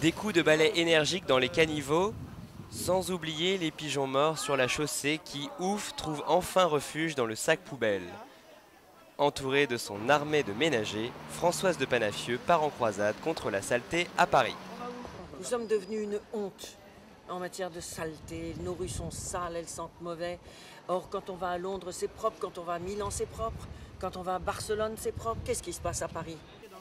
Des coups de balai énergiques dans les caniveaux, sans oublier les pigeons morts sur la chaussée qui, ouf, trouvent enfin refuge dans le sac poubelle. Entourée de son armée de ménagers, Françoise de Panafieux part en croisade contre la saleté à Paris. Nous sommes devenus une honte en matière de saleté. Nos rues sont sales, elles sentent mauvais. Or, quand on va à Londres, c'est propre. Quand on va à Milan, c'est propre. Quand on va à Barcelone, c'est propre. Qu'est-ce qui se passe à Paris ?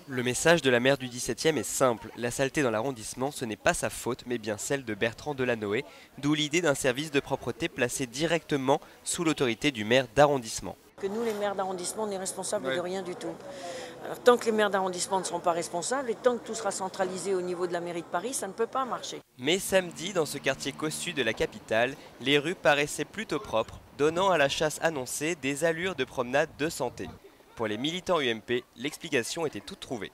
Le message de la maire du 17e est simple. La saleté dans l'arrondissement, ce n'est pas sa faute, mais bien celle de Bertrand Delanoë, d'où l'idée d'un service de propreté placé directement sous l'autorité du maire d'arrondissement. Que nous, les maires d'arrondissement, on n'est responsables de rien du tout. Alors, tant que les maires d'arrondissement ne seront pas responsables et tant que tout sera centralisé au niveau de la mairie de Paris, ça ne peut pas marcher. Mais samedi, dans ce quartier cossu de la capitale, les rues paraissaient plutôt propres, donnant à la chasse annoncée des allures de promenade de santé. Pour les militants UMP, l'explication était toute trouvée.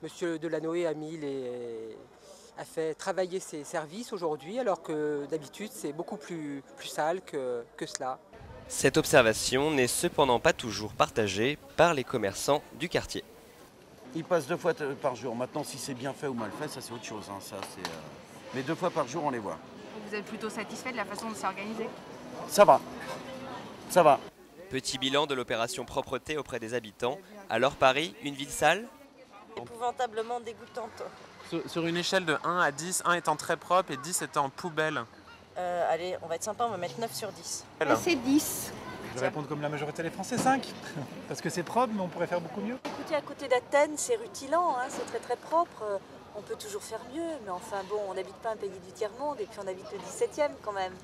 Monsieur Delanoë a fait travailler ses services aujourd'hui, alors que d'habitude c'est beaucoup plus sale que cela. Cette observation n'est cependant pas toujours partagée par les commerçants du quartier. Ils passent 2 fois par jour. Maintenant, si c'est bien fait ou mal fait, ça c'est autre chose. Hein. Mais 2 fois par jour, on les voit. Vous êtes plutôt satisfait de la façon de s'organiser? Ça va. Ça va. Petit bilan de l'opération propreté auprès des habitants. Alors Paris, une ville sale ? Épouvantablement dégoûtante. Sur une échelle de 1 à 10, 1 étant très propre et 10 étant poubelle. Allez, on va être sympa, on va mettre 9 sur 10. C'est 10. Je vais répondre comme la majorité des Français, 5. Parce que c'est propre, mais on pourrait faire beaucoup mieux. Écoutez, à côté d'Athènes, c'est rutilant, hein, c'est très très propre. On peut toujours faire mieux, mais enfin bon, on n'habite pas un pays du tiers-monde et puis on habite le 17e quand même.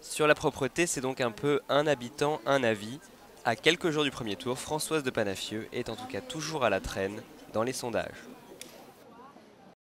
Sur la propreté, c'est donc un peu un habitant, un avis. À quelques jours du premier tour, Françoise de Panafieux est en tout cas toujours à la traîne dans les sondages.